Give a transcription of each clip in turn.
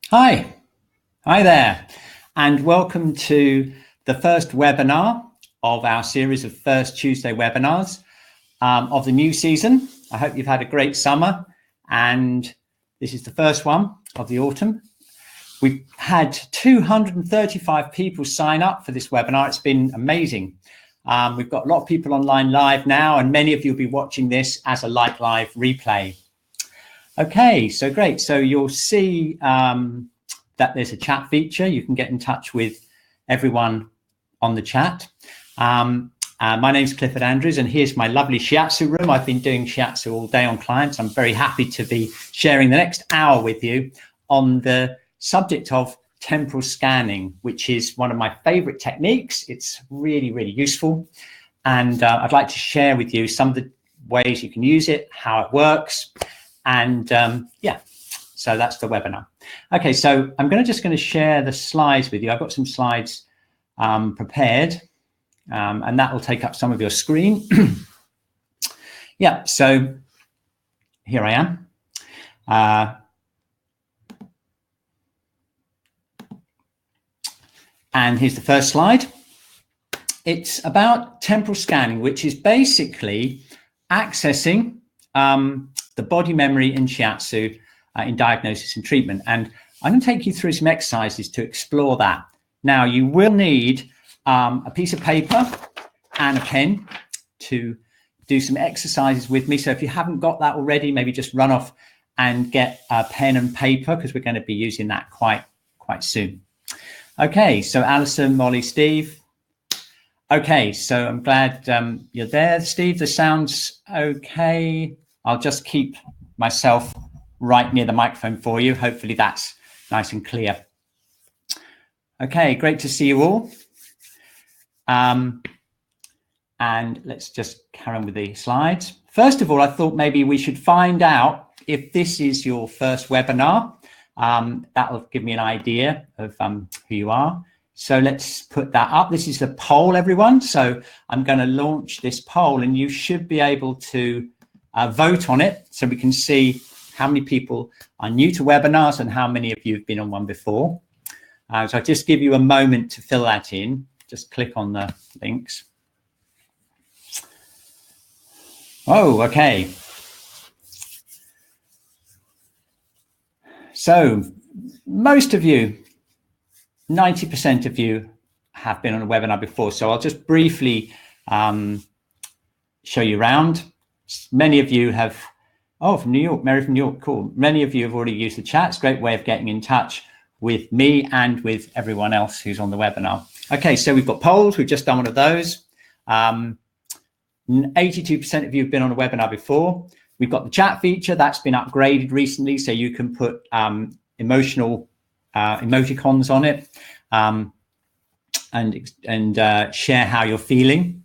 Hi there, and welcome to the first webinar of our series of First Tuesday webinars of the new season. I hope you've had a great summer, and this is the first one of the autumn. We've had 235 people sign up for this webinar. It's been amazing. We've got a lot of people online live now, and many of you will be watching this as a live replay. Okay, so great. So you'll see that there's a chat feature. You can get in touch with everyone on the chat. My name's Clifford Andrews, and here's my lovely shiatsu room. I've been doing shiatsu all day on clients. I'm very happy to be sharing the next hour with you on the subject of temporal scanning, which is one of my favorite techniques. It's really, really useful. And I'd like to share with you some of the ways you can use it, how it works. And yeah, so that's the webinar. Okay, so I'm just going to share the slides with you. I've got some slides prepared, and that will take up some of your screen. Yeah, so here I am. And here's the first slide. It's about temporal scanning, which is basically accessing the body memory in shiatsu in diagnosis and treatment. And I'm going to take you through some exercises to explore that. Now, you will need a piece of paper and a pen to do some exercises with me. So if you haven't got that already, maybe just run off and get a pen and paper, because we're going to be using that quite soon. Okay, so Alison, Molly, Steve. Okay, so I'm glad you're there, Steve. The sound's okay. I'll just keep myself right near the microphone for you. Hopefully that's nice and clear. Okay, great to see you all. And let's just carry on with the slides. First of all, I thought maybe we should find out if this is your first webinar. That'll give me an idea of who you are. So let's put that up. This is the poll, everyone. So I'm going to launch this poll, and you should be able to vote on it, so we can see how many people are new to webinars and how many of you have been on one before. So I'll just give you a moment to fill that in. Just click on the links. Oh, okay. So most of you, 90% of you, have been on a webinar before. So I'll just briefly show you around. Many of you have, oh, from New York, Mary from New York, cool. Many of you have already used the chat. It's a great way of getting in touch with me and with everyone else who's on the webinar. Okay, so we've got polls. We've just done one of those. 82% of you have been on a webinar before. We've got the chat feature that's been upgraded recently, so you can put emotional emoticons on it and share how you're feeling.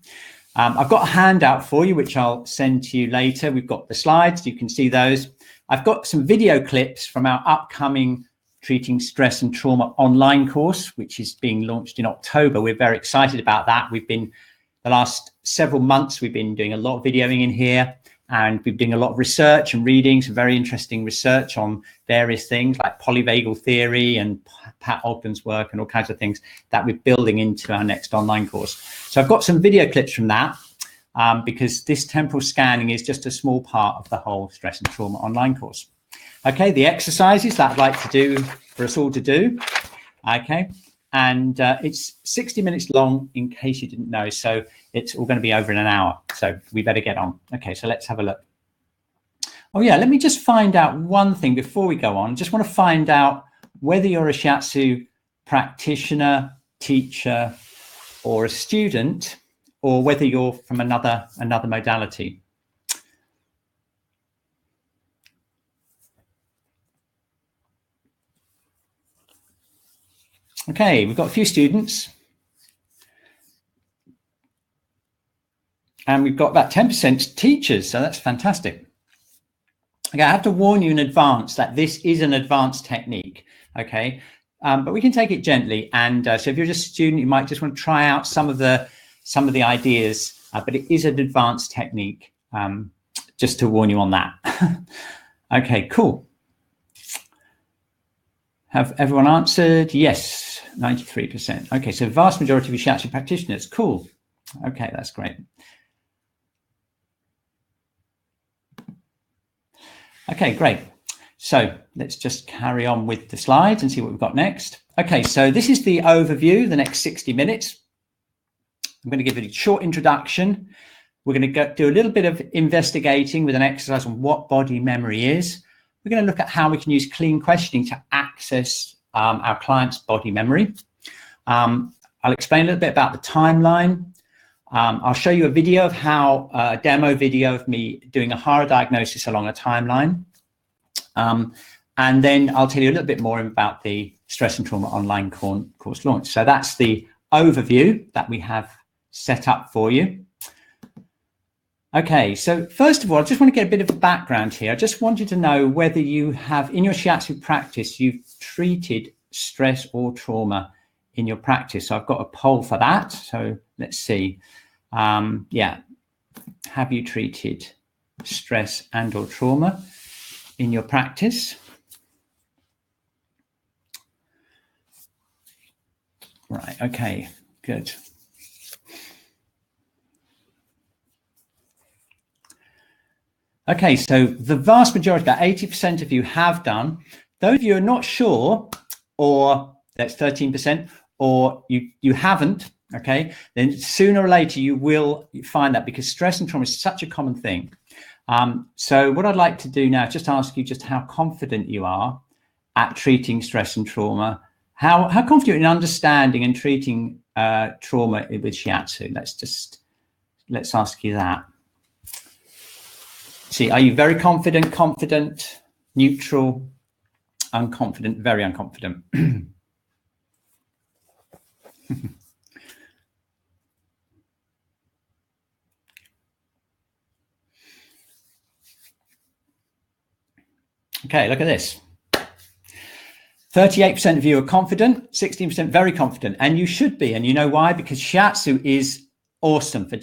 I've got a handout for you, which I'll send to you later. We've got the slides. You can see those. I've got some video clips from our upcoming Treating Stress and Trauma online course, which is being launched in October. We're very excited about that. The last several months, we've been doing a lot of videoing in here, and we've been doing a lot of research and reading some very interesting research on various things like polyvagal theory and Pat Ogden's work and all kinds of things that we're building into our next online course. So I've got some video clips from that because this temporal scanning is just a small part of the whole stress and trauma online course. Okay, the exercises that I'd like to do for us all to do. Okay, and it's 60 minutes long in case you didn't know. So it's all going to be over in an hour. So we better get on. Okay, so let's have a look. Oh yeah, let me just find out one thing before we go on. Just want to find out whether you're a shiatsu practitioner, teacher, or a student, or whether you're from another modality. Okay, we've got a few students. And we've got about 10% teachers, so that's fantastic. Okay, I have to warn you in advance that this is an advanced technique, okay? But we can take it gently. And so if you're just a student, you might just want to try out some of the ideas, but it is an advanced technique, just to warn you on that. Okay, cool. Have everyone answered? Yes, 93%. Okay, so vast majority of shiatsu practitioners. Cool. Okay, that's great. Okay, great. So let's just carry on with the slides and see what we've got next. Okay, so this is the overview, the next 60 minutes. I'm going to give it a short introduction. We're going to do a little bit of investigating with an exercise on what body memory is. We're going to look at how we can use clean questioning to access our client's body memory. I'll explain a little bit about the timeline. I'll show you a video of how, a demo video of me doing a HARA diagnosis along a timeline. And then I'll tell you a little bit more about the Stress and Trauma online course launch. So that's the overview that we have set up for you. Okay, so first of all, I just want to get a bit of a background here. I just wanted to know whether you have, in your shiatsu practice, you've treated stress or trauma in your practice. So I've got a poll for that. So let's see. Yeah, have you treated stress and or trauma in your practice? Right, okay, good. Okay, so the vast majority, about 80% of you have done. Those of you who are not sure, or that's 13%, or you haven't, okay, then sooner or later you will find that, because stress and trauma is such a common thing. So what I'd like to do now is just ask you just how confident you are at treating stress and trauma. How confident in understanding and treating trauma with shiatsu? Let's ask you that. See, are you very confident, neutral, unconfident, very unconfident? Okay, look at this. 38% of you are confident, 16% very confident, and you should be. And you know why? Because shiatsu is awesome for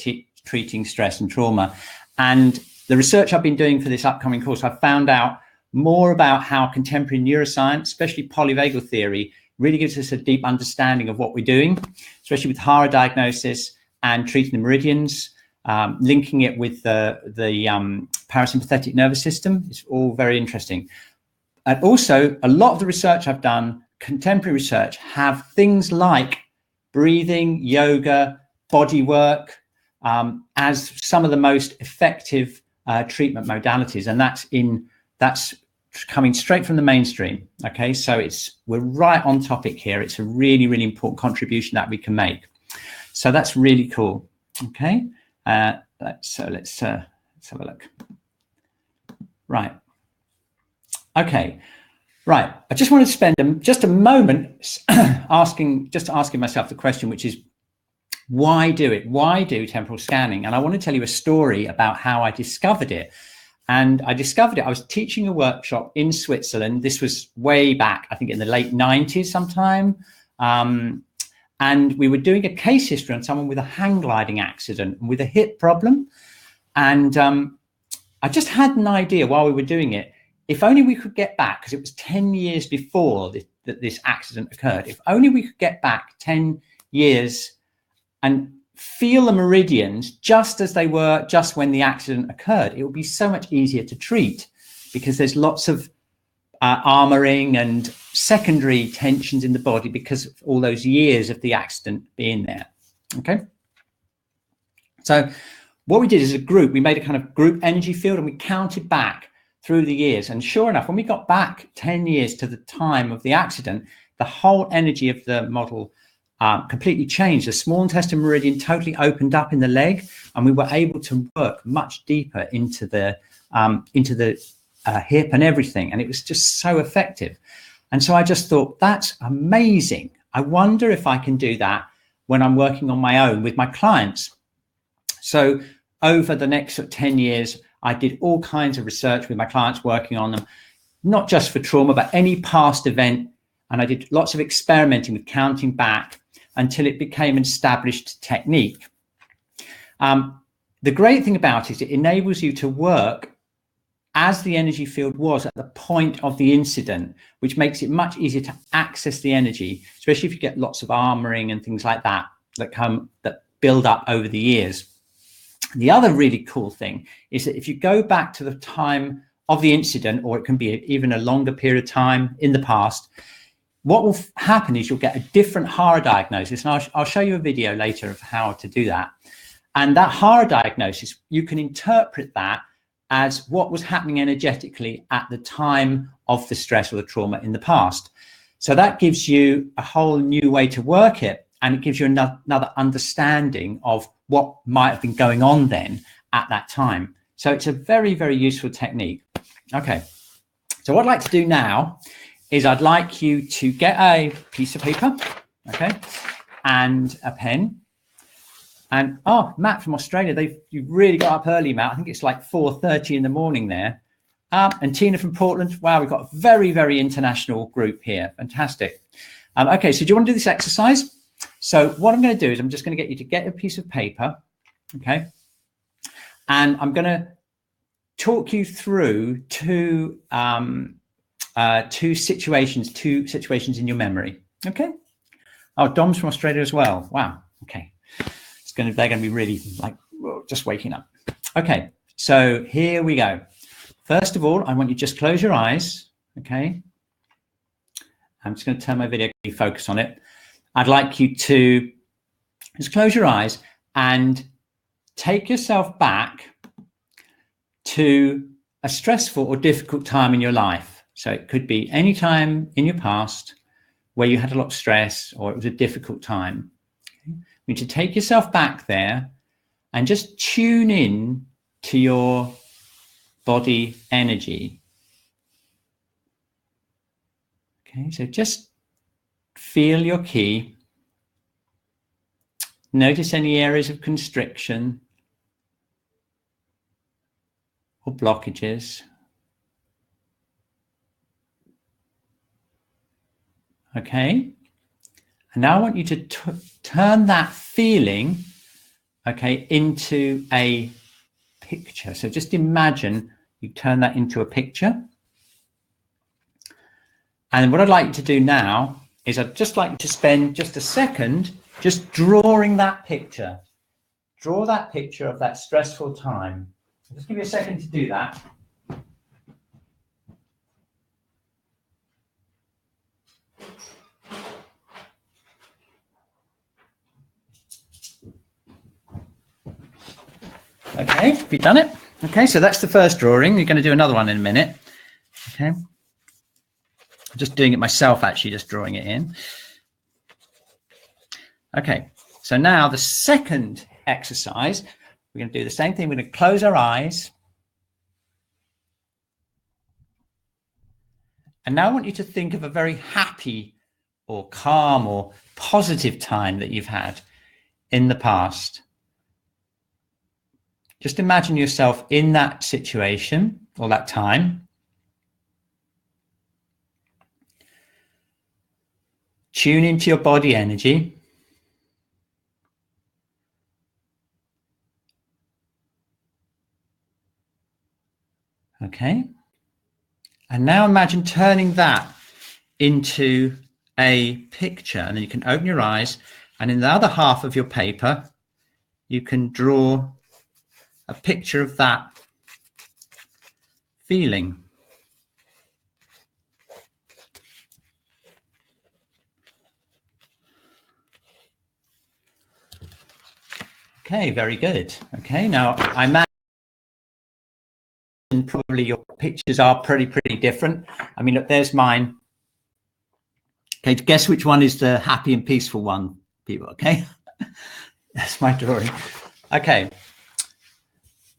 treating stress and trauma. And the research I've been doing for this upcoming course, I've found out more about how contemporary neuroscience, especially polyvagal theory, really gives us a deep understanding of what we're doing, especially with HARA diagnosis and treating the meridians, linking it with the parasympathetic nervous system. It's all very interesting. And also, a lot of the research I've done, contemporary research, have things like breathing, yoga, body work as some of the most effective treatment modalities, and that's coming straight from the mainstream. Okay, so we're right on topic here. It's a really, really important contribution that we can make. So that's really cool. Okay, let's have a look. Right. Okay. Right. I just wanted to spend just a moment asking myself the question, which is, why do it? Why do temporal scanning? And I want to tell you a story about how I discovered it. And I discovered it. I was teaching a workshop in Switzerland. This was way back, I think in the late 90s sometime. And we were doing a case history on someone with a hang gliding accident with a hip problem. And I just had an idea while we were doing it. If only we could get back, because it was 10 years before this accident occurred. If only we could get back 10 years and feel the meridians just as they were just when the accident occurred, it would be so much easier to treat, because there's lots of armoring and secondary tensions in the body because of all those years of the accident being there. Okay. So what we did as a group, we made a kind of group energy field and we counted back through the years. And sure enough, when we got back 10 years to the time of the accident, the whole energy of the model completely changed. The small intestine meridian totally opened up in the leg, and we were able to work much deeper into the hip and everything. And it was just so effective. And so I just thought, that's amazing. I wonder if I can do that when I'm working on my own with my clients. So over the next 10 years, I did all kinds of research with my clients, working on them, not just for trauma, but any past event. And I did lots of experimenting with counting back until it became an established technique. The great thing about it is it enables you to work as the energy field was at the point of the incident, which makes it much easier to access the energy, especially if you get lots of armoring and things like that that build up over the years. The other really cool thing is that if you go back to the time of the incident, or it can be even a longer period of time in the past, what will happen is you'll get a different HARA diagnosis. And I'll show you a video later of how to do that. And that HARA diagnosis, you can interpret that as what was happening energetically at the time of the stress or the trauma in the past. So that gives you a whole new way to work it, and it gives you another understanding of what might have been going on then at that time. So it's a very, very useful technique. Okay, so what I'd like to do now is I'd like you to get a piece of paper, okay, and a pen. And oh, Matt from Australia, you really got up early, Matt. I think it's like 4:30 in the morning there. And Tina from Portland. Wow, we've got a very, very international group here. Fantastic. Okay, so do you want to do this exercise? So what I'm going to do is I'm just going to get you to get a piece of paper, okay? And I'm going to talk you through two situations in your memory, okay? Oh, Dom's from Australia as well. Wow, okay. They're going to be really like just waking up. Okay, so here we go. First of all, I want you to just close your eyes, okay? I'm just going to turn my video to focus on it. I'd like you to just close your eyes and take yourself back to a stressful or difficult time in your life. So it could be any time in your past where you had a lot of stress or it was a difficult time. You need to take yourself back there and just tune in to your body energy. Okay, so just feel your ki. Notice any areas of constriction or blockages. Okay. And now I want you to turn that feeling, okay, into a picture. So just imagine you turn that into a picture. And what I'd like you to do now is I'd just like you to spend just a second just drawing that picture. Draw that picture of that stressful time. Just give you a second to do that. Okay, have you done it? Okay, so that's the first drawing. You're going to do another one in a minute. Okay. I'm just doing it myself, actually, just drawing it in. Okay, so now the second exercise, we're going to do the same thing. We're going to close our eyes. And now I want you to think of a very happy or calm or positive time that you've had in the past. Just imagine yourself in that situation or that time. Tune into your body energy. Okay. And now imagine turning that into a picture, and then you can open your eyes, and in the other half of your paper, you can draw a picture of that feeling. Okay, very good. Okay, now I imagine probably your pictures are pretty different. I mean, look, there's mine. Okay, guess which one is the happy and peaceful one, people, okay? That's my drawing. Okay.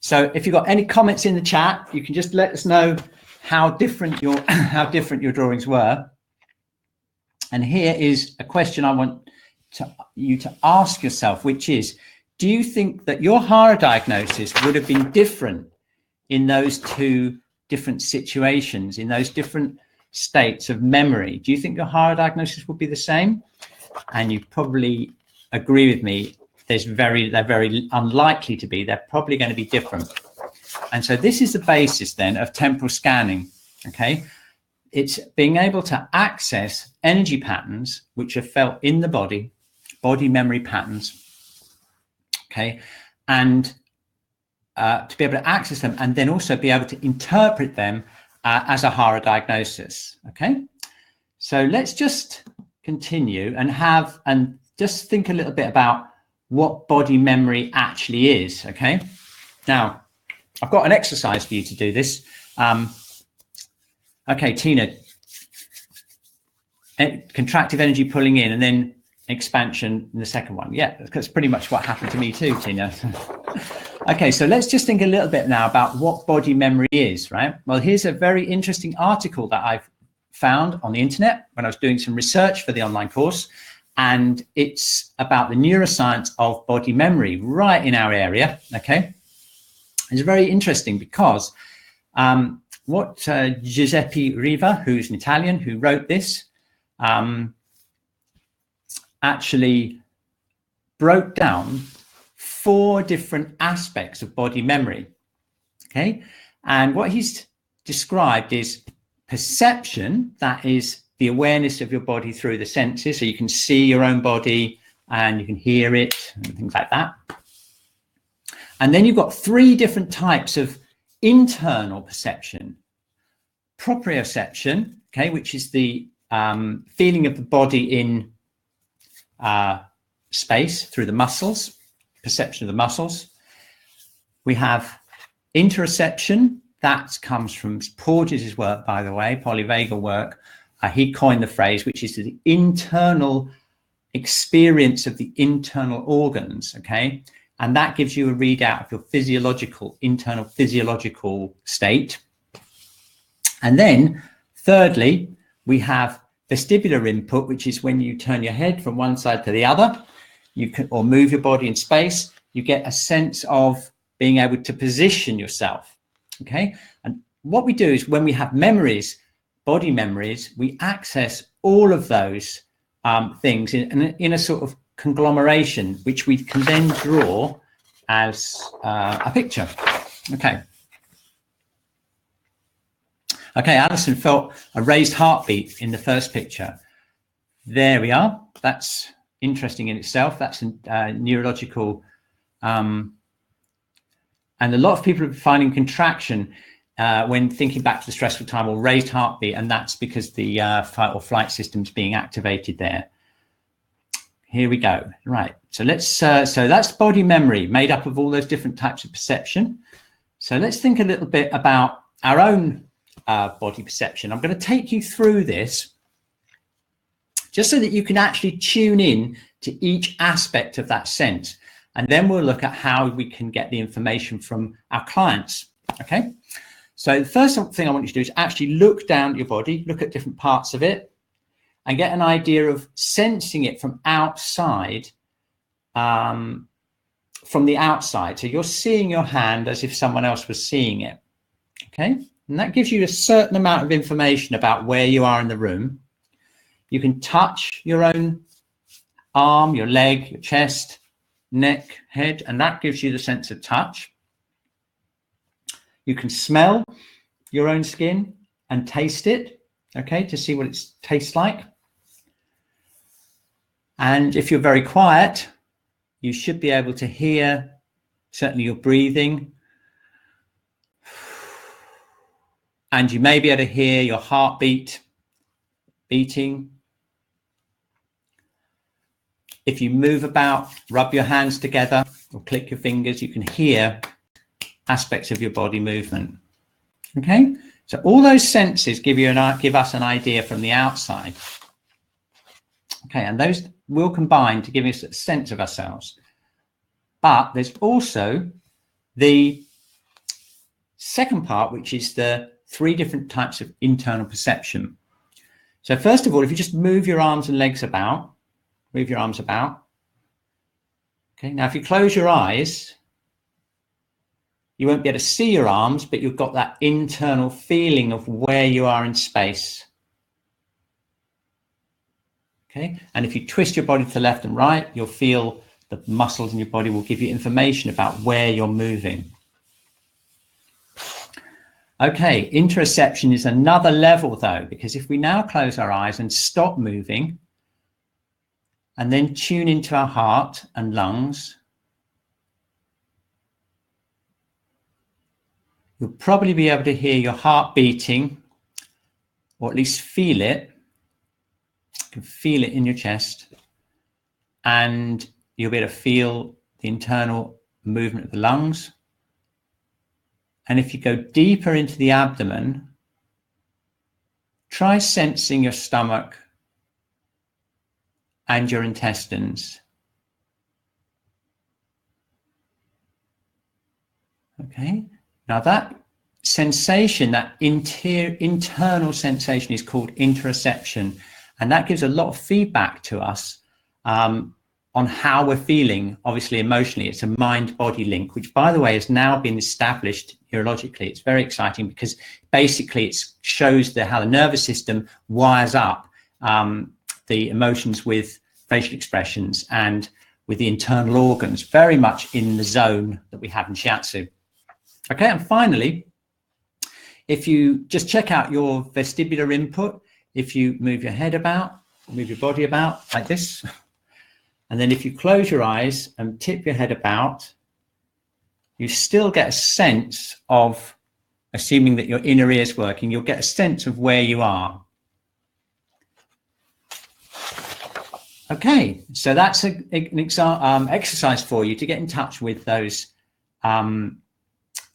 So if you've got any comments in the chat, you can just let us know how different your drawings were. And here is a question I want you to ask yourself, which is, do you think that your HARA diagnosis would have been different in those two different situations, in those different states of memory? Do you think your HARA diagnosis would be the same? And you probably agree with me. They're very unlikely to be. They're probably going to be different. And so this is the basis then of temporal scanning, okay? It's being able to access energy patterns which are felt in the body memory patterns, okay? And to be able to access them and then also be able to interpret them as a HARA diagnosis, okay? So let's just continue and just think a little bit about what body memory actually is, okay? Now, I've got an exercise for you to do this. Okay, Tina, contractive energy pulling in and then expansion in the second one. Yeah, that's pretty much what happened to me too, Tina. Okay, so let's just think a little bit now about what body memory is, right? Well, here's a very interesting article that I've found on the internet when I was doing some research for the online course, and it's about the neuroscience of body memory right in our area, okay? It's very interesting because what Giuseppe Riva, who's an Italian, who wrote this, actually broke down 4 different aspects of body memory, okay? And what he's described is perception, that is the awareness of your body through the senses, so you can see your own body and you can hear it and things like that. And then you've got 3 different types of internal perception. Proprioception, okay, which is the feeling of the body in space through the muscles, perception of the muscles. We have interoception, that comes from Porges' work, by the way, polyvagal work. He coined the phrase, which is the internal experience of the internal organs, okay? And that gives you a readout of your internal physiological state. And then thirdly, we have vestibular input, which is when you turn your head from one side to the other, or move your body in space, you get a sense of being able to position yourself, okay? And what we do is when we have memories, body memories, we access all of those things in a sort of conglomeration, which we can then draw as a picture, okay? Okay, Alison felt a raised heartbeat in the first picture. There we are. That's interesting in itself. That's a neurological, and a lot of people are finding contraction when thinking back to the stressful time or raised heartbeat, and that's because the fight or flight system's being activated there. Here we go. Right. So let's. So that's body memory, made up of all those different types of perception. So let's think a little bit about our own body perception. I'm going to take you through this just so that you can actually tune in to each aspect of that sense. And then we'll look at how we can get the information from our clients. Okay. So the first thing I want you to do is actually look down at your body, look at different parts of it, and get an idea of sensing it from outside, from the outside. So you're seeing your hand as if someone else was seeing it. Okay. And that gives you a certain amount of information about where you are in the room. You can touch your own arm, your leg, your chest, neck, head, and that gives you the sense of touch. You can smell your own skin and taste it, okay, to see what it tastes like. And if you're very quiet, you should be able to hear certainly your breathing. And you may be able to hear your heartbeat beating. If you move about, rub your hands together or click your fingers, you can hear aspects of your body movement. Okay, so all those senses give us an idea from the outside. Okay, and those will combine to give us a sense of ourselves. But there's also the second part, which is the 3 different types of internal perception. So first of all, if you just move your arms and legs about, move your arms about. Okay, now if you close your eyes, you won't be able to see your arms, but you've got that internal feeling of where you are in space. Okay, and if you twist your body to the left and right, you'll feel the muscles in your body will give you information about where you're moving. Okay, interoception is another level though, because if we now close our eyes and stop moving and then tune into our heart and lungs, you'll probably be able to hear your heart beating, or at least feel it. You can feel it in your chest, and you'll be able to feel the internal movement of the lungs. And if you go deeper into the abdomen, try sensing your stomach and your intestines. Okay, now that sensation, that internal sensation is called interoception, and that gives a lot of feedback to us on how we're feeling. Obviously, emotionally, it's a mind-body link, which, by the way, has now been established neurologically. It's very exciting because basically it shows how the nervous system wires up the emotions with facial expressions and with the internal organs, very much in the zone that we have in shiatsu. Okay, and finally, if you just check out your vestibular input, if you move your head about, move your body about like this, and then if you close your eyes and tip your head about, you still get a sense of, assuming that your inner ear is working, you'll get a sense of where you are. Okay, so that's an exercise for you to get in touch with those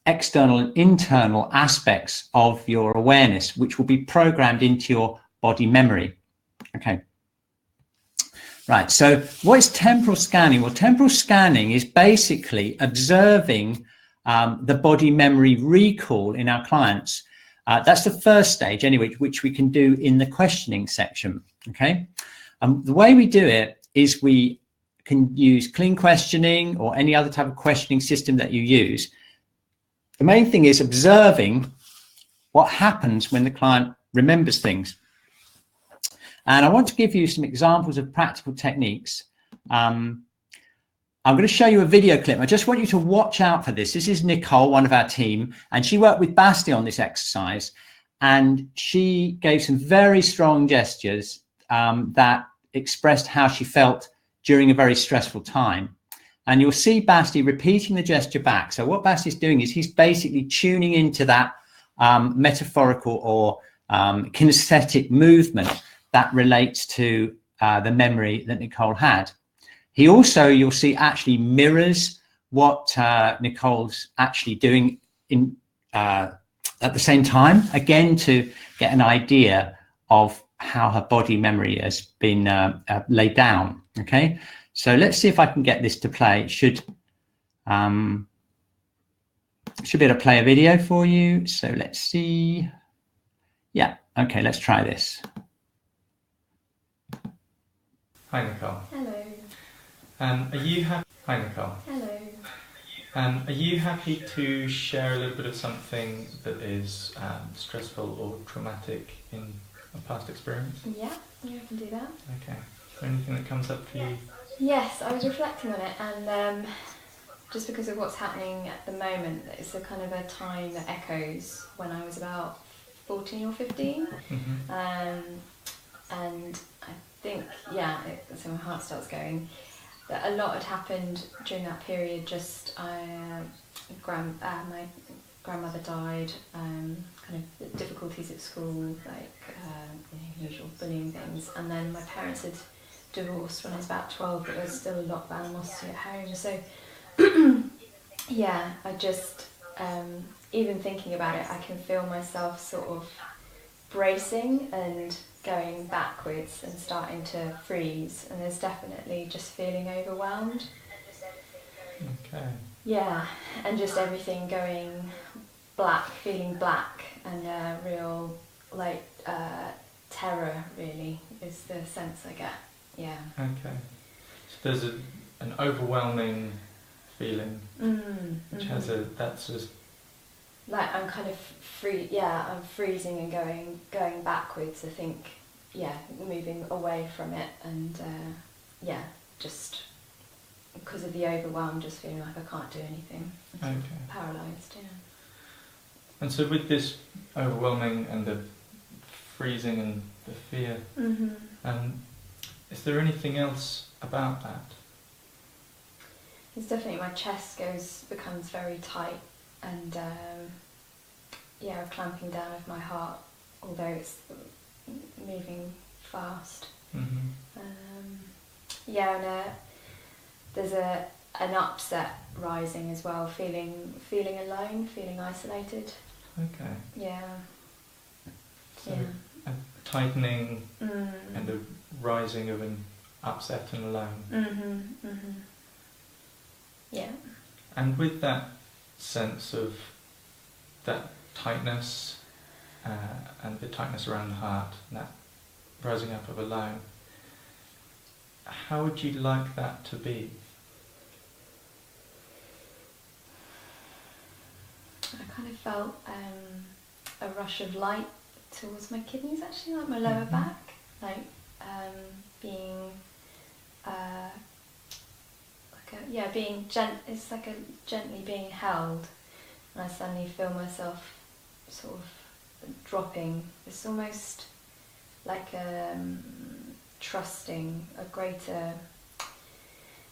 external and internal aspects of your awareness, which will be programmed into your body memory. Okay. Right, so what is temporal scanning? Well, temporal scanning is basically observing the body memory recall in our clients. That's the first stage, anyway, which we can do in the questioning section. Okay. The way we do it is we can use clean questioning or any other type of questioning system that you use. The main thing is observing what happens when the client remembers things. And I want to give you some examples of practical techniques. I'm going to show you a video clip. I just want you to watch out for this. This is Nicole, one of our team, and she worked with Basti on this exercise, and she gave some very strong gestures that expressed how she felt during a very stressful time. And you'll see Basti repeating the gesture back. So what Basti's doing is he's basically tuning into that metaphorical or kinesthetic movement that relates to the memory that Nicole had. He also, you'll see, actually mirrors what Nicole's actually doing at the same time, again, to get an idea of how her body memory has been laid down. Okay, so let's see if I can get this to play. It should be able to play a video for you. So let's see. Yeah, okay, let's try this. Hi, Nicole. Hello. Are you happy? Hi, Nicole. Hello. Are you happy to share a little bit of something that is stressful or traumatic in a past experience? Yeah, I can do that. Okay. Is there anything that comes up for you? Yes, I was reflecting on it, and just because of what's happening at the moment, it's a kind of a time that echoes when I was about 14 or 15. Mm-hmm. And I think, so my heart starts going. That a lot had happened during that period. Just my grandmother died. Kind of difficulties at school, like usual bullying things. And then my parents had divorced when I was about 12, but there was still a lot of animosity at home. So I just even thinking about it, I can feel myself sort of bracing and going backwards and starting to freeze, and there's definitely just feeling overwhelmed. Okay. Yeah, and just everything going black, feeling black, and real terror really is the sense I get. Yeah. Okay. So there's an overwhelming feeling, which has that's just like I'm kind of I'm freezing and going backwards. I think, moving away from it, and just because of the overwhelm, just feeling like I can't do anything. okay. Paralysed, yeah. And so with this overwhelming and the freezing and the fear, is there anything else about that? It's definitely my chest becomes very tight, and yeah, a clamping down of my heart, although it's moving fast. Yeah, and there's an upset rising as well, feeling alone, feeling isolated. Okay. Yeah. So yeah. a tightening and a rising of an upset and alone. Yeah. And with that sense of that tightness and the tightness around the heart, and that rising up of alone, how would you like that to be? I kind of felt a rush of light towards my kidneys, actually, like my lower back, like being it's like a gently being held, and I suddenly feel myself sort of dropping. It's almost like trusting a greater.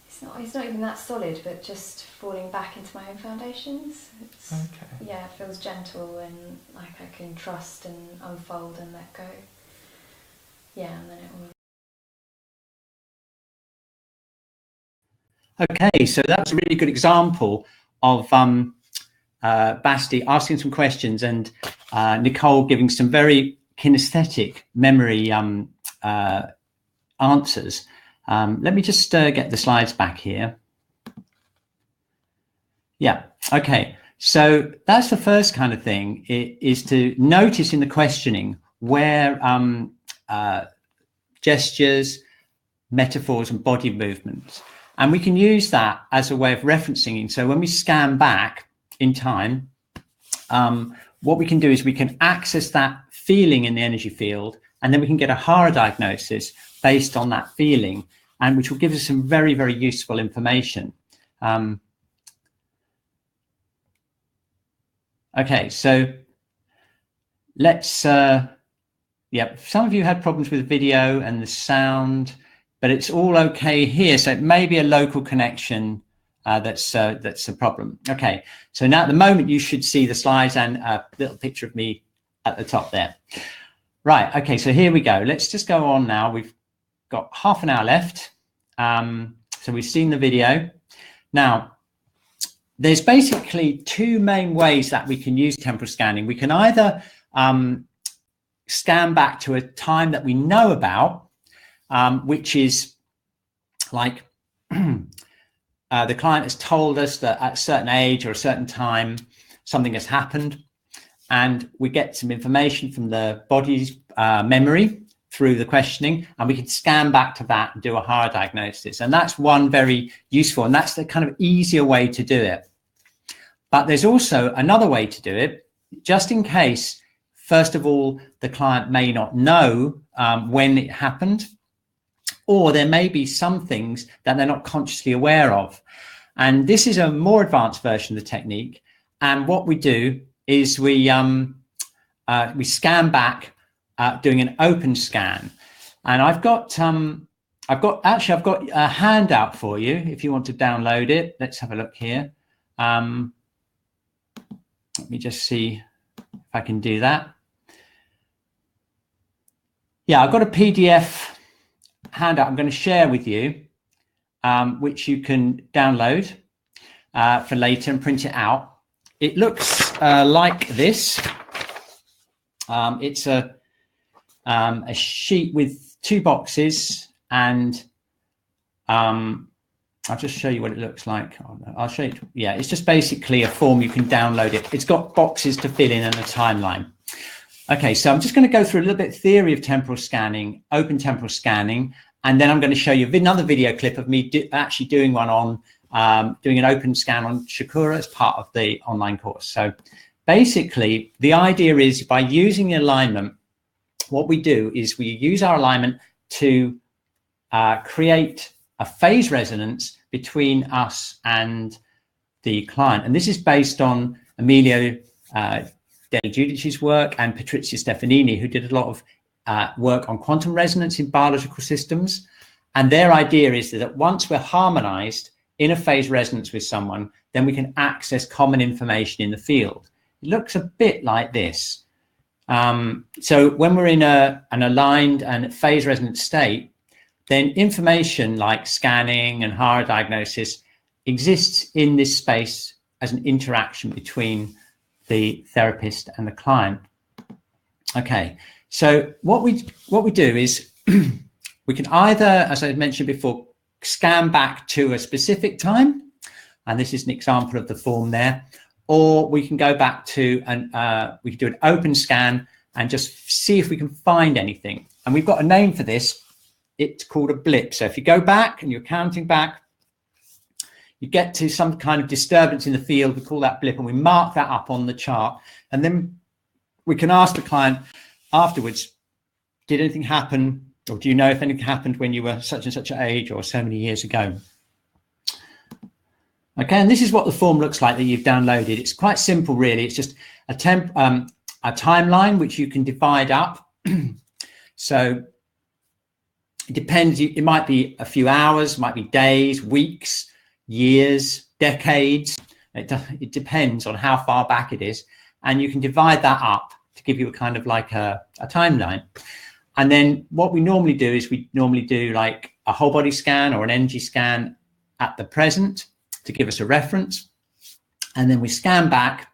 It's not even that solid, but just falling back into my own foundations. It's, okay. Yeah, it feels gentle and like I can trust and unfold and let go. Yeah, and then it will. Okay, so that's a really good example of Basti asking some questions and Nicole giving some very kinesthetic memory answers. Let me just get the slides back here. Yeah, okay. So that's the first kind of thing, is to notice in the questioning where gestures, metaphors and body movements. And we can use that as a way of referencing. So when we scan back in time, what we can do is we can access that feeling in the energy field, and then we can get a HARA diagnosis based on that feeling, and which will give us some very, very useful information. Okay, so let's, some of you had problems with the video and the sound, but it's all okay here. So it may be a local connection that's a problem. Okay, so now at the moment you should see the slides and a little picture of me at the top there. Right, okay, so here we go. Let's just go on now. We've got half an hour left. So we've seen the video. Now, there's basically two main ways that we can use temporal scanning. We can either scan back to a time that we know about, which is like the client has told us that at a certain age or a certain time, something has happened, and we get some information from the body's memory through the questioning, and we can scan back to that and do a HARA diagnosis. And that's one very useful, and that's the kind of easier way to do it. But there's also another way to do it, just in case, first of all, the client may not know when it happened, or there may be some things that they're not consciously aware of. And this is a more advanced version of the technique. And what we do is we scan back doing an open scan. And I've got a handout for you if you want to download it. Let's have a look here. Let me just see if I can do that. Yeah, I've got a PDF handout I'm going to share with you, which you can download for later and print it out. It looks like this. It's a sheet with two boxes, and I'll just show you what it looks like. I'll show you. Yeah, it's just basically a form. You can download it. It's got boxes to fill in and a timeline. Okay, so I'm just going to go through a little bit of theory of temporal scanning, open temporal scanning, and then I'm going to show you another video clip of me actually doing one on doing an open scan on Shakura as part of the online course. So basically, the idea is by using the alignment, what we do is we use our alignment to create a phase resonance between us and the client. And this is based on Emilio Dale Giudice's work and Patrizia Stefanini, who did a lot of work on quantum resonance in biological systems. And their idea is that once we're harmonized in a phase resonance with someone, then we can access common information in the field. It looks a bit like this. So when we're in an aligned and phase resonant state, then information like scanning and HARA diagnosis exists in this space as an interaction between the therapist and the client. Okay, so what we do is we can either, as I mentioned before, scan back to a specific time, and this is an example of the form there, or we can go back to we can do an open scan and just see if we can find anything. And we've got a name for this. It's called a blip. So if you go back and you're counting back, you get to some kind of disturbance in the field, we call that blip, and we mark that up on the chart. And then we can ask the client afterwards, did anything happen, or do you know if anything happened when you were such and such an age or so many years ago? Okay, and this is what the form looks like that you've downloaded. It's quite simple, really. It's just a timeline which you can divide up. So it depends. It might be a few hours, might be days, weeks, years, decades. It depends on how far back it is, and you can divide that up to give you a kind of like a timeline. And then what we normally do is we normally do like a whole body scan or an energy scan at the present to give us a reference, and then we scan back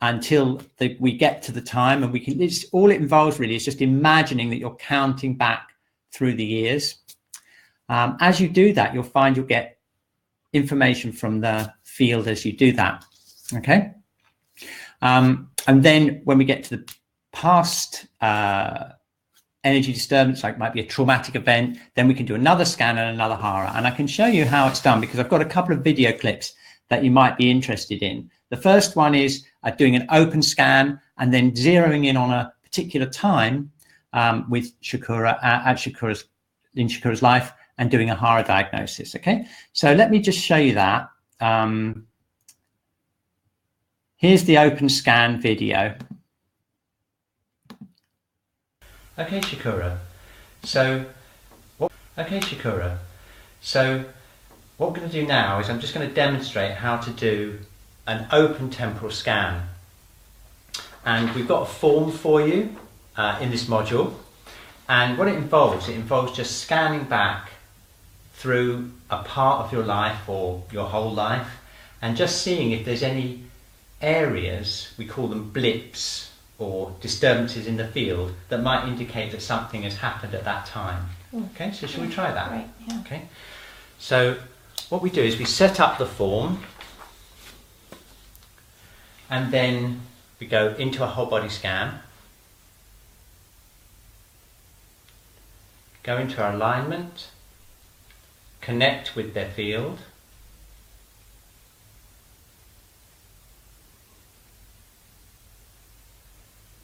until we get to the time, and we can. All it involves really is just imagining that you're counting back through the years. As you do that, you'll find you'll get information from the field as you do that. Okay, and then when we get to the past energy disturbance, like might be a traumatic event, then we can do another scan and another HARA. And I can show you how it's done because I've got a couple of video clips that you might be interested in. The first one is doing an open scan and then zeroing in on a particular time with Shakura in Shakura's life and doing a HARA diagnosis. Okay, so let me just show you that. Here's the open scan video. Okay, Shakura. So what we're going to do now is I'm just going to demonstrate how to do an open temporal scan. And we've got a form for you in this module. And what it involves just scanning back through a part of your life or your whole life and just seeing if there's any areas, we call them blips, or disturbances in the field that might indicate that something has happened at that time. Okay, so shall we try that? Right, yeah. Okay, so what we do is we set up the form and then we go into a whole body scan, go into our alignment, connect with their field,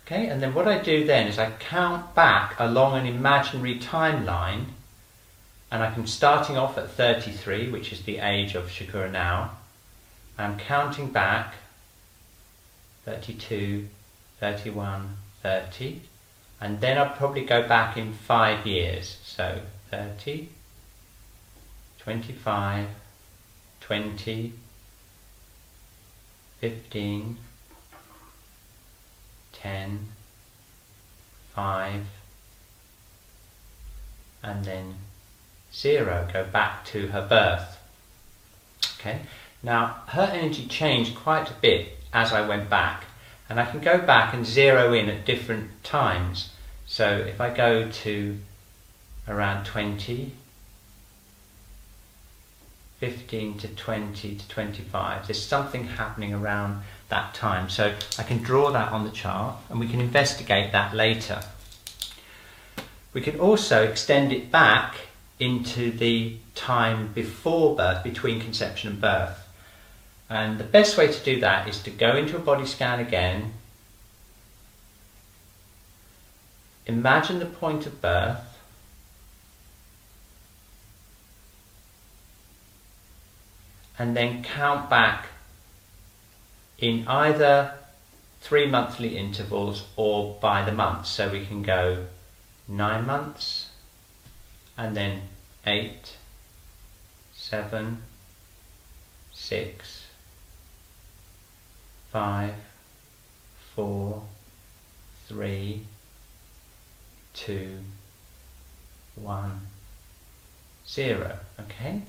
okay, and then what I do then is I count back along an imaginary timeline, and I'm starting off at 33, which is the age of Shakura now. I'm counting back 32, 31, 30, and then I'll probably go back in 5 years. So 30, 25, 20, 15, 10, 5, and then 0, go back to her birth. Okay, now her energy changed quite a bit as I went back, and I can go back and zero in at different times. So if I go to around 20, 15 to 20 to 25, there's something happening around that time. So I can draw that on the chart and we can investigate that later. We can also extend it back into the time before birth, between conception and birth. And the best way to do that is to go into a body scan again, imagine the point of birth, and then count back in either 3 monthly intervals or by the month. So we can go 9 months and then 8, 7, 6, 5, 4, 3, 2, 1, 0. Okay,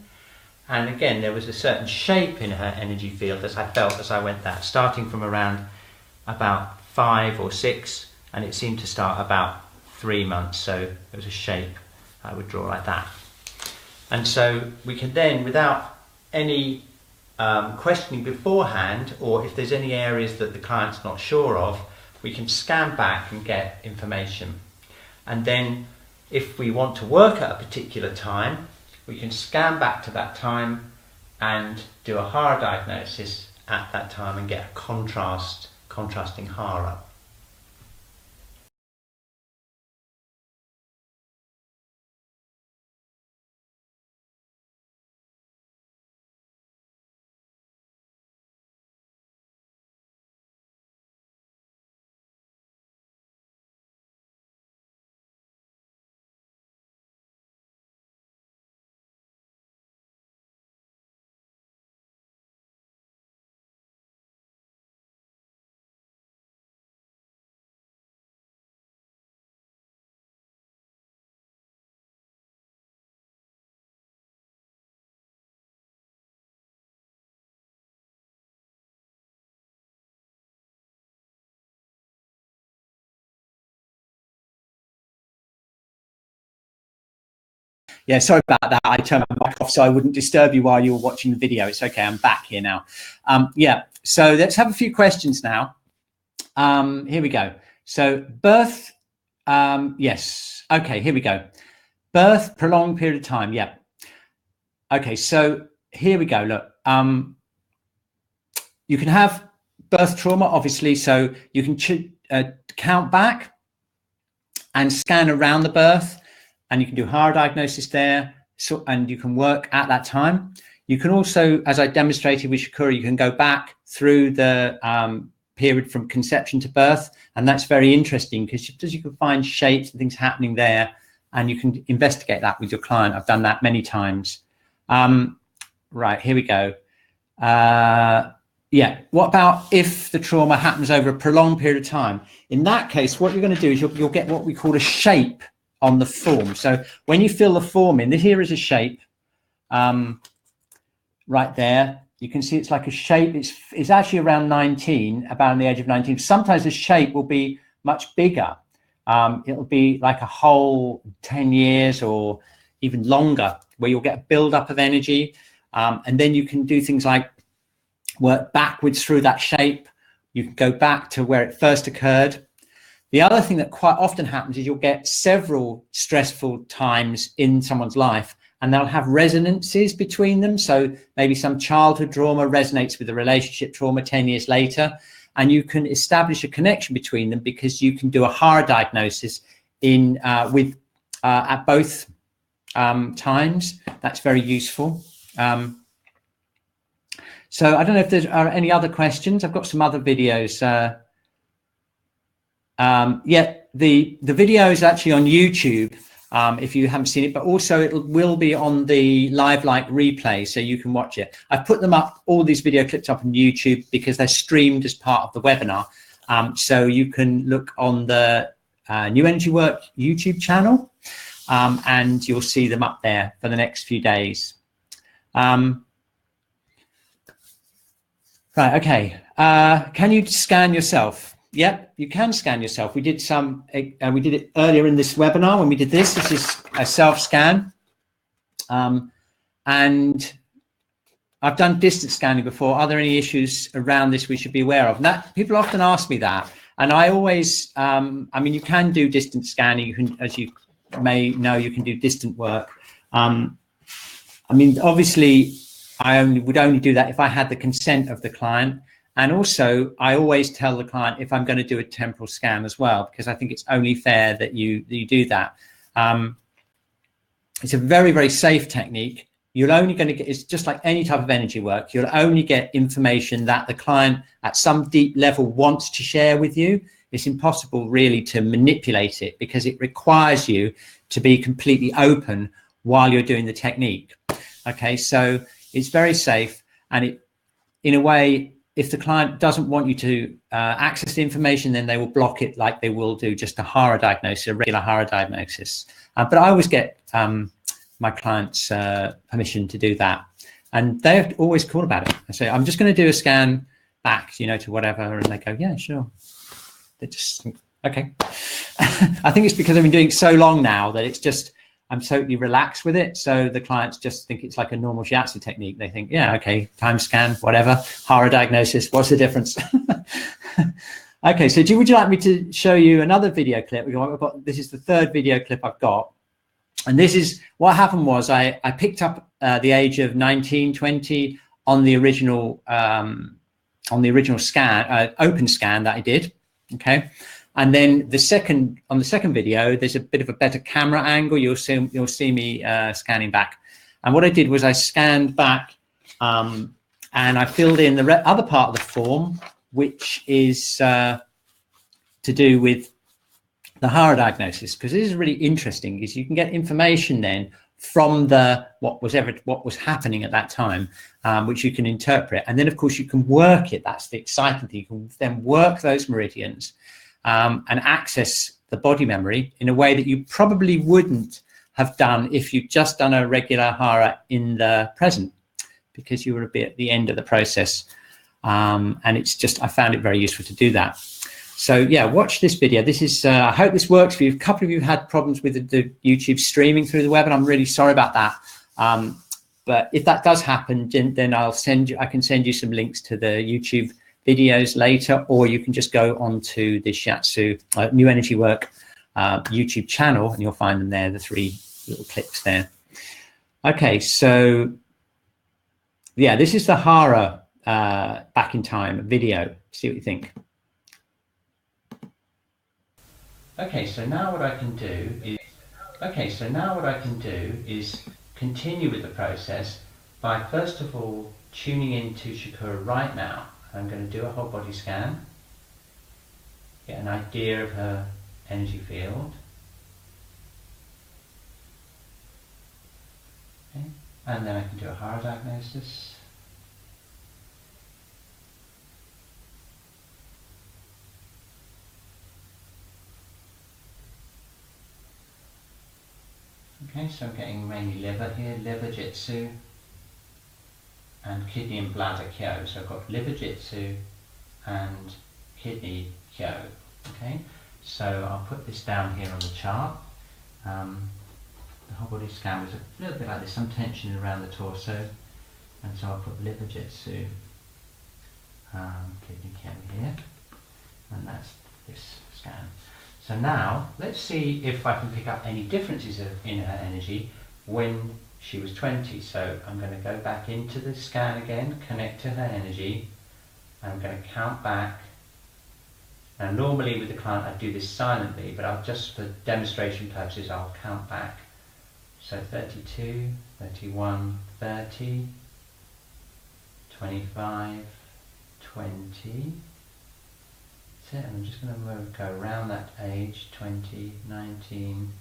and again there was a certain shape in her energy field as I felt as I went that, starting from around about 5 or 6, and it seemed to start about 3 months, so there was a shape I would draw like that. And so we can then, without any questioning beforehand, or if there's any areas that the client's not sure of, we can scan back and get information. And then if we want to work at a particular time, we can scan back to that time and do a HARA diagnosis at that time and get a contrasting HARA. Yeah, sorry about that. I turned my mic off so I wouldn't disturb you while you were watching the video. It's okay, I'm back here now. Yeah, so let's have a few questions now. Here we go. So birth, yes. Okay, here we go. Birth, prolonged period of time, yeah. Okay, so here we go, look. You can have birth trauma, obviously, so you can count back and scan around the birth, and you can do HARA diagnosis there, and you can work at that time. You can also, as I demonstrated with Shakura, you can go back through the period from conception to birth, and that's very interesting because you can find shapes and things happening there, and you can investigate that with your client. I've done that many times. Right, here we go. Yeah, what about if the trauma happens over a prolonged period of time? In that case, what you're going to do is you'll get what we call a shape on the form. So when you fill the form in, here is a shape right there. You can see it's like a shape. It's actually around 19, about on the age of 19. Sometimes the shape will be much bigger. It'll be like a whole 10 years or even longer, where you'll get a build-up of energy. And then you can do things like work backwards through that shape. You can go back to where it first occurred. The other thing that quite often happens is you'll get several stressful times in someone's life, and they'll have resonances between them. So maybe some childhood trauma resonates with a relationship trauma 10 years later, and you can establish a connection between them because you can do a HARA diagnosis at both times. That's very useful. So I don't know if there are any other questions. I've got some other videos. Yeah, the video is actually on YouTube if you haven't seen it, but also it will be on the live like replay, so you can watch it. I've put them up, all these video clips up on YouTube because they're streamed as part of the webinar. So you can look on the New Energy Work YouTube channel and you'll see them up there for the next few days. Right, okay. Can you scan yourself? Yep, you can scan yourself. We did we did it earlier in this webinar when we did this. This is a self-scan. And I've done distance scanning before. Are there any issues around this we should be aware of? And that, people often ask me that. And I always, I mean, you can do distance scanning. You can, as you may know, you can do distant work. I mean, obviously, I would only do that if I had the consent of the client. And also, I always tell the client if I'm going to do a temporal scan as well, because I think it's only fair that you do that. It's a very, very safe technique. you're only going to get, it's just like any type of energy work, you'll only get information that the client at some deep level wants to share with you. It's impossible really to manipulate it because it requires you to be completely open while you're doing the technique. Okay, so it's very safe, and it, in a way, if the client doesn't want you to access the information, then they will block it like they will do just a HARA diagnosis, a regular HARA diagnosis. But I always get my clients' permission to do that. And they're always cool about it. I say, I'm just going to do a scan back, you know, to whatever. And they go, yeah, sure. They just, okay. I think it's because I've been doing it so long now that it's just, I'm totally relaxed with it. So the clients just think it's like a normal shiatsu technique. They think, yeah, okay, time scan, whatever, HARA diagnosis, what's the difference? Okay, so would you like me to show you another video clip? This is the third video clip I've got. And this is what happened was I picked up the age of 19, 20 on the original scan, open scan that I did. Okay. And then on the second video, there's a bit of a better camera angle. You'll see me scanning back. And what I did was I scanned back and I filled in the other part of the form, which is to do with the HARA diagnosis, because this is really interesting, because you can get information then from what was happening at that time, which you can interpret, and then of course you can work it. That's the exciting thing. You can then work those meridians and access the body memory in a way that you probably wouldn't have done if you'd just done a regular HARA in the present, because you were a bit at the end of the process. And it's just, I found it very useful to do that. So yeah, watch this video. This is, I hope this works for you. A couple of you had problems with the YouTube streaming through the web, and I'm really sorry about that. But if that does happen, then I can send you some links to the YouTube videos later, or you can just go onto the Shiatsu New Energy Work YouTube channel, and you'll find them there, the 3 little clips there. Okay, so yeah, this is the HARA back in time video. See what you think. Okay, so now what I can do is continue with the process by first of all tuning into Shakura right now. I'm going to do a whole body scan, get an idea of her energy field. Okay. And then I can do a HARA diagnosis. Okay, so I'm getting mainly liver here, liver jitsu, and kidney and bladder kyo. So I've got liver jitsu and kidney kyo. Okay, so I'll put this down here on the chart. The whole body scan was a little bit like this, some tension around the torso, and so I'll put liver jitsu, kidney kyo here, and that's this scan. So now, let's see if I can pick up any differences in her energy when she was 20. So I'm going to go back into the scan again, connect to her energy. I'm going to count back. Now normally with the client I do this silently, but I'll just for demonstration purposes I'll count back. So 32, 31, 30, 25, 20. And I'm just going to go around that age, 20, 19,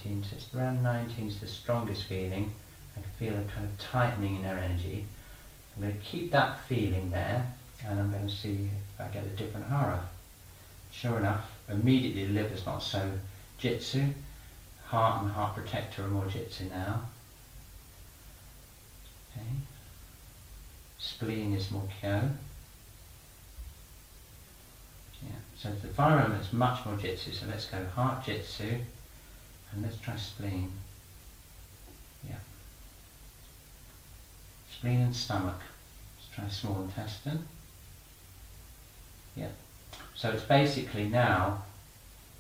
18, so it's around 19 is the strongest feeling. I can feel a kind of tightening in her energy. I'm going to keep that feeling there, and I'm going to see if I get a different HARA. Sure enough, immediately the liver's not so jitsu. Heart and heart protector are more jitsu now. Okay. Spleen is more kyo. Yeah, so the environment is much more jitsu, so let's go heart jitsu, and let's try spleen. Yeah. Spleen and stomach. Let's try small intestine. Yeah. So it's basically now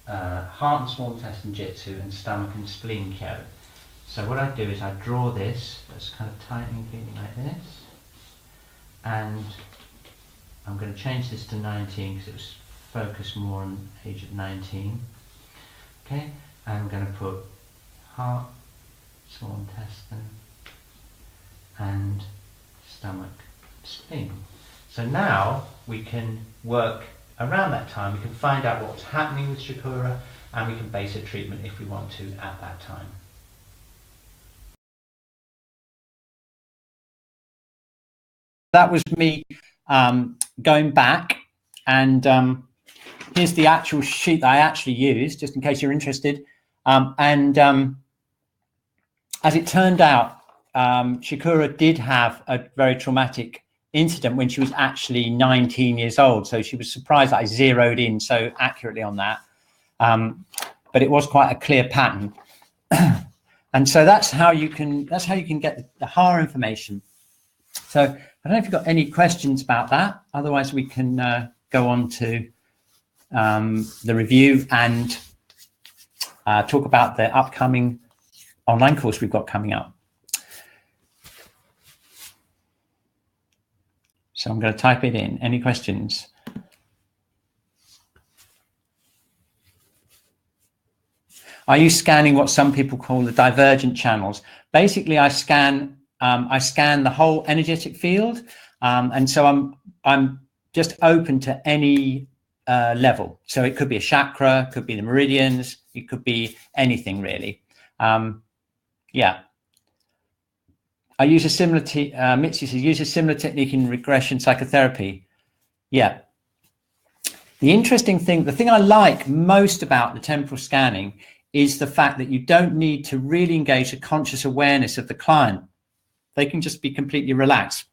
heart and small intestine jitsu and stomach and spleen kyo. So what I do is I draw this, that's kind of tightening feeling like this, and I'm going to change this to 19 because it was focused more on age of 19. Okay, and I'm going to put heart, small intestine, and stomach, spleen. So now we can work around that time. We can find out what's happening with Shakura, and we can base a treatment if we want to at that time. That was me going back, and here's the actual sheet that I actually used, just in case you're interested. As it turned out, Shakura did have a very traumatic incident when she was actually 19 years old. So she was surprised that I zeroed in so accurately on that. But it was quite a clear pattern. And so that's how you can get the HAR information. So I don't know if you've got any questions about that. Otherwise, we can go on to the review and talk about the upcoming online course we've got coming up. So I'm going to type it in. Any questions? Are you scanning what some people call the divergent channels? Basically, I scan the whole energetic field, and so I'm just open to any level. So it could be a chakra, could be the meridians, it could be anything really. Yeah. I use a similar, Mitzi says, use a similar technique in regression psychotherapy. Yeah. The interesting thing, the thing I like most about the temporal scanning is the fact that you don't need to really engage the conscious awareness of the client. They can just be completely relaxed.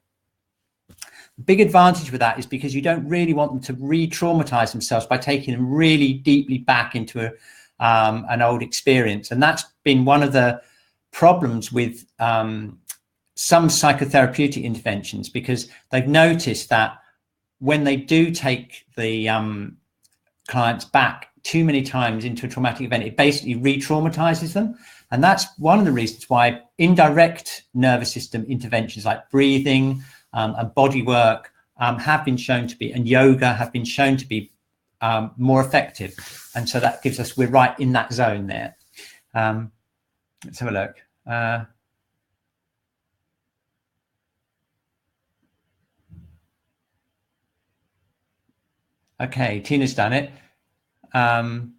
The big advantage with that is because you don't really want them to re-traumatize themselves by taking them really deeply back into an old experience. And that's been one of the problems with some psychotherapeutic interventions, because they've noticed that when they do take the clients back too many times into a traumatic event, it basically re-traumatizes them. And that's one of the reasons why indirect nervous system interventions like breathing and body work have been shown to be, and yoga have been shown to be more effective. And so that gives us, we're right in that zone there. Let's have a look. Okay, Tina's done it. Can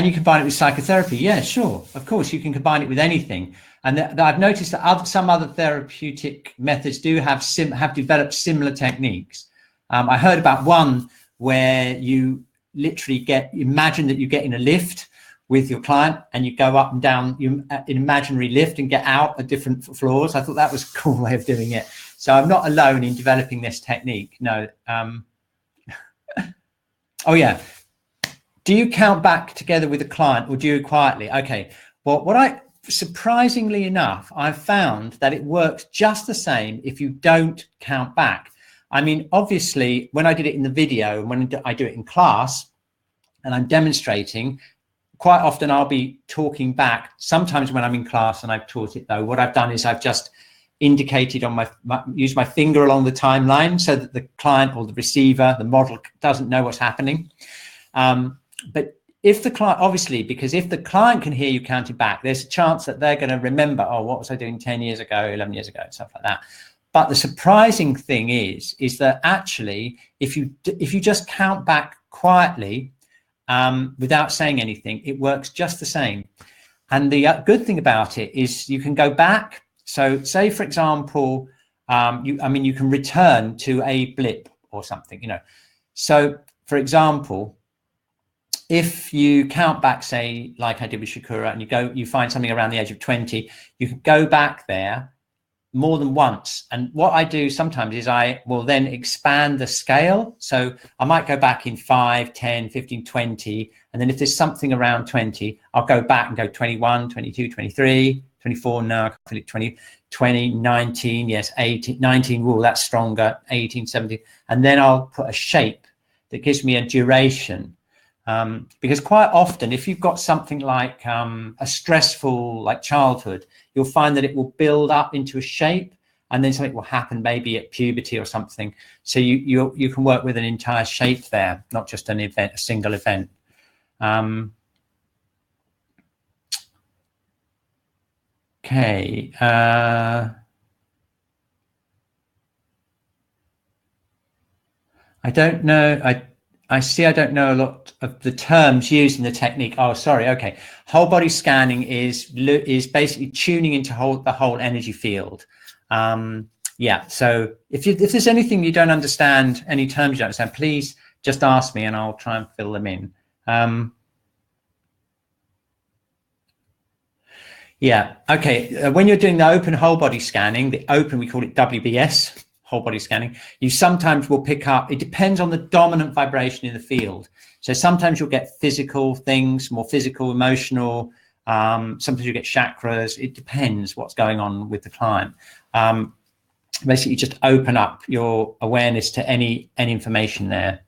you combine it with psychotherapy? Yeah, sure. Of course, you can combine it with anything. And I've noticed that some other therapeutic methods do have developed similar techniques. I heard about one where you literally imagine that you get in a lift with your client and you go up and down an imaginary lift and get out at different floors. I thought that was a cool way of doing it. So I'm not alone in developing this technique. No. Oh yeah. Do you count back together with the client or do you quietly? Okay. Well, surprisingly enough, I've found that it works just the same if you don't count back. I mean, obviously, when I did it in the video and when I do it in class and I'm demonstrating, quite often I'll be talking back. Sometimes when I'm in class and I've taught it though, what I've done is I've just indicated on use my finger along the timeline so that the client or the receiver, the model, doesn't know what's happening. But if the client, obviously, because if the client can hear you counting back, there's a chance that they're going to remember, oh, what was I doing 10 years ago, 11 years ago, stuff like that. But the surprising thing is that actually, if you just count back quietly without saying anything, it works just the same. And the good thing about it is you can go back. So say, for example, you can return to a blip or something, So, for example, if you count back, say, like I did with Shakura, and you find something around the age of 20, you can go back there more than once. And what I do sometimes is I will then expand the scale. So I might go back in 5, 10, 15, 20. And then if there's something around 20, I'll go back and go 21, 22, 23, 24. No, I can't 20, 19, yes, 18, 19. Whoa, that's stronger. 18, 17. And then I'll put a shape that gives me a duration. Because quite often, if you've got something like a stressful, like childhood, you'll find that it will build up into a shape, and then something will happen, maybe at puberty or something. So you can work with an entire shape there, not just an event, a single event. Okay. I don't know. I see. I don't know a lot of the terms used in the technique. Oh, sorry. Okay. Whole body scanning is basically tuning into the whole energy field. Yeah. So if there's anything you don't understand, any terms you don't understand, please just ask me and I'll try and fill them in. Yeah. Okay. When you're doing the open whole body scanning, we call it WBS, whole body scanning, you sometimes will pick up, it depends on the dominant vibration in the field. So sometimes you'll get physical things, more physical, emotional. Sometimes you get chakras. It depends what's going on with the client. Basically, just open up your awareness to any information there.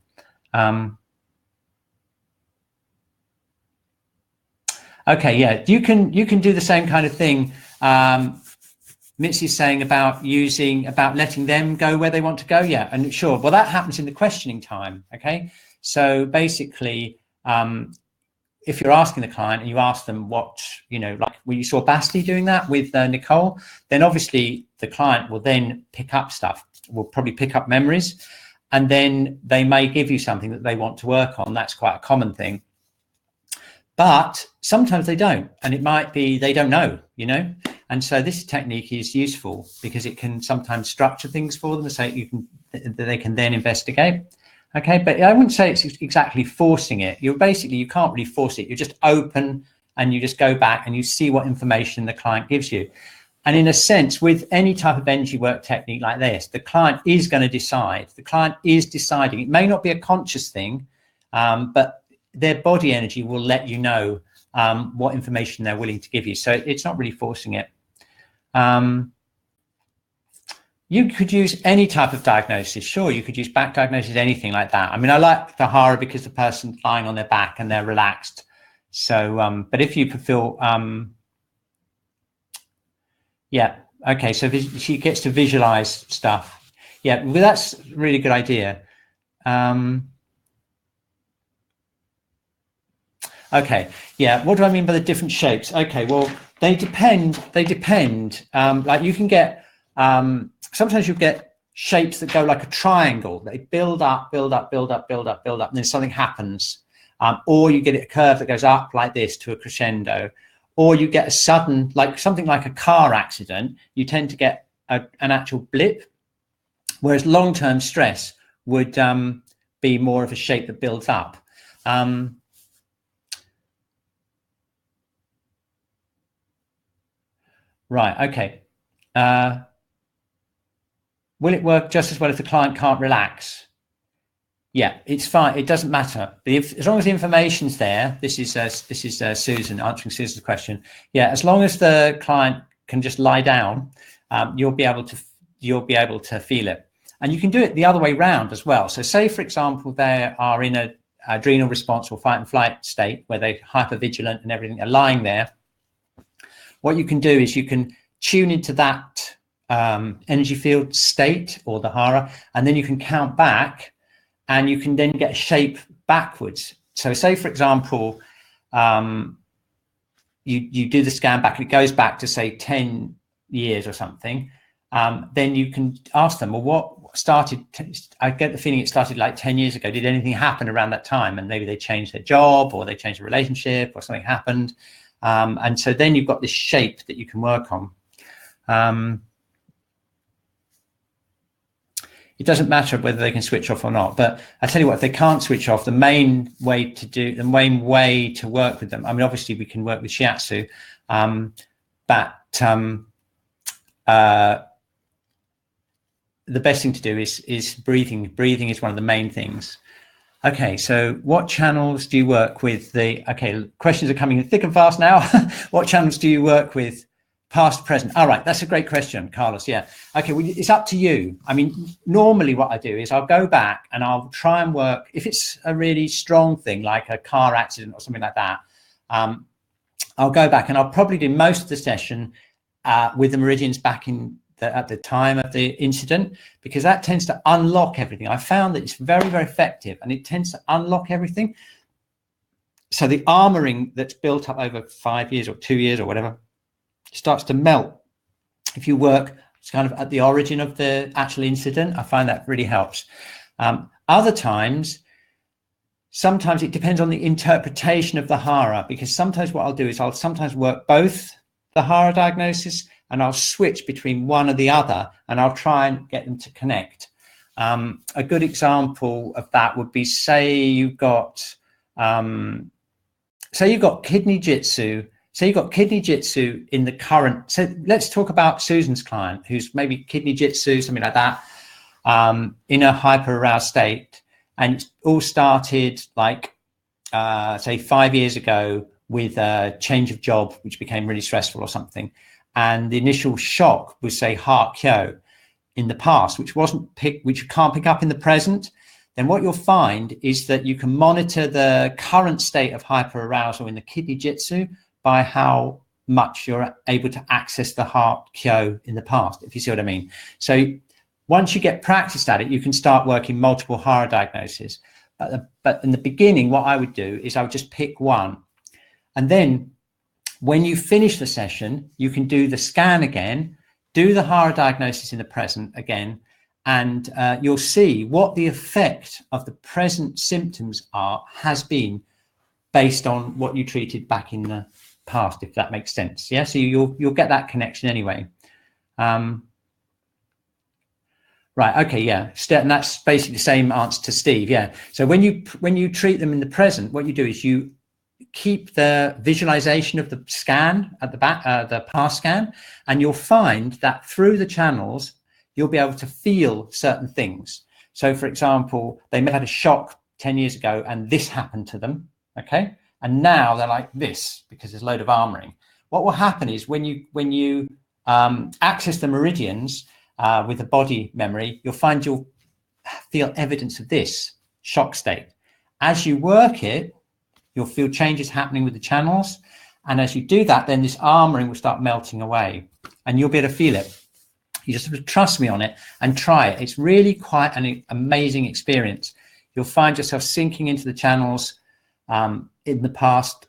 Okay, yeah, you can do the same kind of thing. Mitzi's saying about letting them go where they want to go. Yeah, and sure. Well, that happens in the questioning time. Okay, so basically, if you're asking the client and you ask them what, like when you saw Basti doing that with Nicole, then obviously the client will then pick up stuff, will probably pick up memories, and then they may give you something that they want to work on. That's quite a common thing. But sometimes they don't, and it might be they don't know, and so this technique is useful because it can sometimes structure things for them so they can then investigate. Okay, but I wouldn't say it's exactly forcing it. You can't really force it. You're just open and you just go back and you see what information the client gives you. And in a sense, with any type of energy work technique like this, the client is going to decide. The client is deciding. It may not be a conscious thing, but their body energy will let you know what information they're willing to give you. So it's not really forcing it. You could use any type of diagnosis. Sure, you could use back diagnosis, anything like that. I mean, I like the Hara because the person's lying on their back and they're relaxed. So, but if you feel, yeah, okay. So she gets to visualize stuff. Yeah, well, that's a really good idea. Okay, yeah. What do I mean by the different shapes? Okay, well, they depend. Like you can get, sometimes you get shapes that go like a triangle. They build up, and then something happens. Or you get a curve that goes up like this to a crescendo. Or you get a sudden, like something like a car accident, you tend to get an actual blip. Whereas long-term stress would be more of a shape that builds up. Right, okay. Will it work just as well if the client can't relax? Yeah, it's fine. It doesn't matter. As long as the information's there, this is Susan answering Susan's question. Yeah, as long as the client can just lie down, you'll be able to feel it. And you can do it the other way round as well. So say, for example, they are in a adrenal response or fight and flight state where they're hypervigilant and everything, are lying there. What you can do is you can tune into that energy field state or the Hara, and then you can count back and you can then get a shape backwards. So say, for example, you do the scan back and it goes back to say 10 years or something. Then you can ask them, well, what started, I get the feeling it started like 10 years ago. Did anything happen around that time? And maybe they changed their job or they changed a relationship or something happened. And so then you've got this shape that you can work on. It doesn't matter whether they can switch off or not, but I tell you what, if they can't switch off, the main way to work with them, I mean, obviously we can work with shiatsu, but the best thing to do is breathing. Breathing is one of the main things. Okay, so what channels do you work with? Okay, questions are coming in thick and fast now. What channels do you work with? Past, present. All right, that's a great question, Carlos. Yeah. Okay, well, it's up to you. I mean, normally what I do is I'll go back and I'll try and work, if it's a really strong thing, like a car accident or something like that, I'll go back and I'll probably do most of the session with the meridians back at the time of the incident, because that tends to unlock everything. I found that it's very, very effective and it tends to unlock everything. So the armoring that's built up over 5 years or 2 years or whatever starts to melt. If you work kind of at the origin of the actual incident, I find that really helps. Other times, sometimes it depends on the interpretation of the hara, because sometimes what I'll do is I'll sometimes work both the hara diagnosis and I'll switch between one or the other, and I'll try and get them to connect. A good example of that would be, say you've got kidney jitsu. So you've got kidney jitsu in the current. So let's talk about Susan's client, who's maybe kidney jitsu, something like that, in a hyper-aroused state. And it all started like, say, 5 years ago with a change of job, which became really stressful or something. And the initial shock was, say, heart kyo in the past, which you can't pick up in the present. Then what you'll find is that you can monitor the current state of hyperarousal in the kidney jitsu by how much you're able to access the heart kyo in the past, if you see what I mean. So once you get practiced at it, you can start working multiple hara diagnoses. But in the beginning, what I would do is I would just pick one. And then when you finish the session, you can do the scan again, do the hara diagnosis in the present again, and you'll see what the effect of the present symptoms has been based on what you treated back in the past, if that makes sense. Yeah, so you'll get that connection anyway. Right, okay, yeah, and that's basically the same answer to Steve. Yeah, so when you treat them in the present, what you do is you keep the visualization of the scan at the back, the past scan, and you'll find that through the channels you'll be able to feel certain things. So for example, they may have had a shock 10 years ago and this happened to them, okay, and now they're like this because there's a load of armoring. What will happen is when you access the meridians with the body memory, you'll find you'll feel evidence of this shock state. As you work it, you'll feel changes happening with the channels. And as you do that, then this armoring will start melting away and you'll be able to feel it. You just have to trust me on it and try it. It's really quite an amazing experience. You'll find yourself sinking into the channels in the past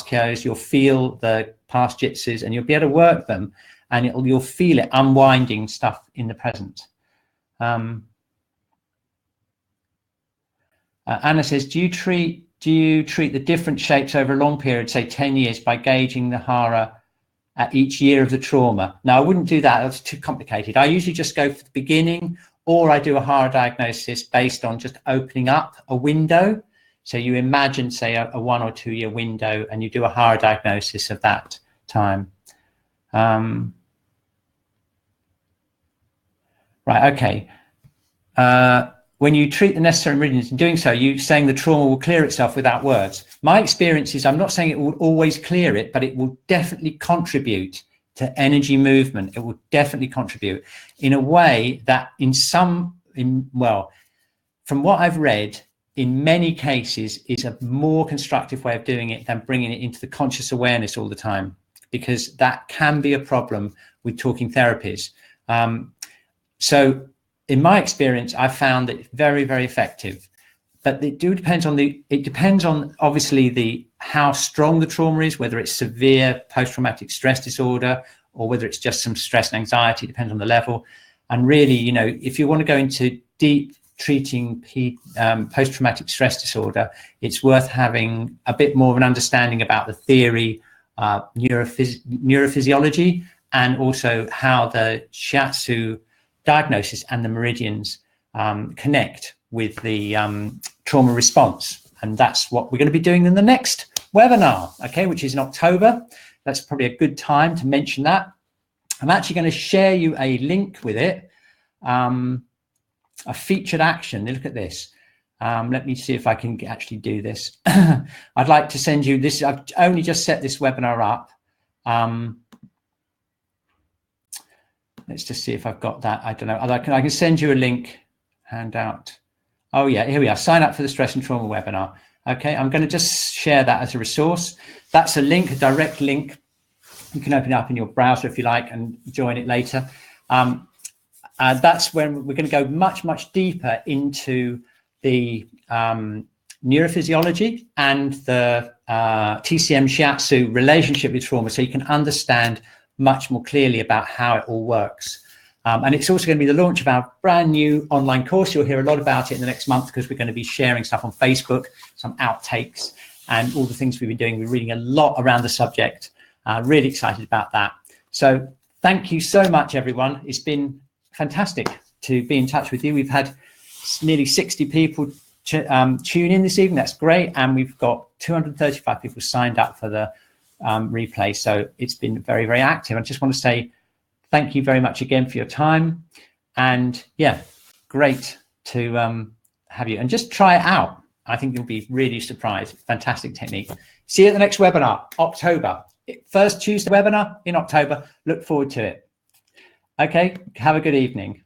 kyos. You'll feel the past jitsus and you'll be able to work them, and you'll feel it unwinding stuff in the present. Anna says, do you treat the different shapes over a long period, say 10 years, by gauging the hara at each year of the trauma? No, I wouldn't do that. That's too complicated. I usually just go for the beginning, or I do a hara diagnosis based on just opening up a window. So you imagine, say, a 1 or 2 year window, and you do a hara diagnosis of that time. Right, okay. When you treat the necessary meridians, in doing so, you're saying the trauma will clear itself without words. My experience is, I'm not saying it will always clear it, but it will definitely contribute to energy movement. It will definitely contribute in a way that well, from what I've read, in many cases is a more constructive way of doing it than bringing it into the conscious awareness all the time, because that can be a problem with talking therapies. So in my experience, I've found that it's very, very effective, but it depends on obviously how strong the trauma is, whether it's severe post-traumatic stress disorder or whether it's just some stress and anxiety, depends on the level. And really, you know, if you want to go into deep treating post-traumatic stress disorder, it's worth having a bit more of an understanding about the theory, neurophysiology, and also how the shiatsu diagnosis and the meridians connect with the trauma response. And that's what we're going to be doing in the next webinar, okay, which is in October. That's probably a good time to mention that. I'm actually going to share you a link with it, a featured action. Look at this. Let me see if I can actually do this. I'd like to send you this. I've only just set this webinar up. Let's just see if I've got that. I don't know. I can send you a link, handout. Oh yeah, here we are. Sign up for the stress and trauma webinar. Okay, I'm going to just share that as a resource. That's a link, a direct link. You can open it up in your browser if you like and join it later. That's when we're going to go much, much deeper into the neurophysiology and the TCM shiatsu relationship with trauma, so you can understand much more clearly about how it all works. And it's also going to be the launch of our brand new online course. You'll hear a lot about it in the next month, because we're going to be sharing stuff on Facebook, some outtakes, and all the things we've been doing. We're reading a lot around the subject. Really excited about that. So thank you so much, everyone. It's been fantastic to be in touch with you. We've had nearly 60 people tune in this evening. That's great. And we've got 235 people signed up for the replay. So it's been very, very active. I just want to say thank you very much again for your time. And yeah, great to have you. And just try it out. I think you'll be really surprised. Fantastic technique. See you at the next webinar, October. First Tuesday webinar in October. Look forward to it. Okay, have a good evening.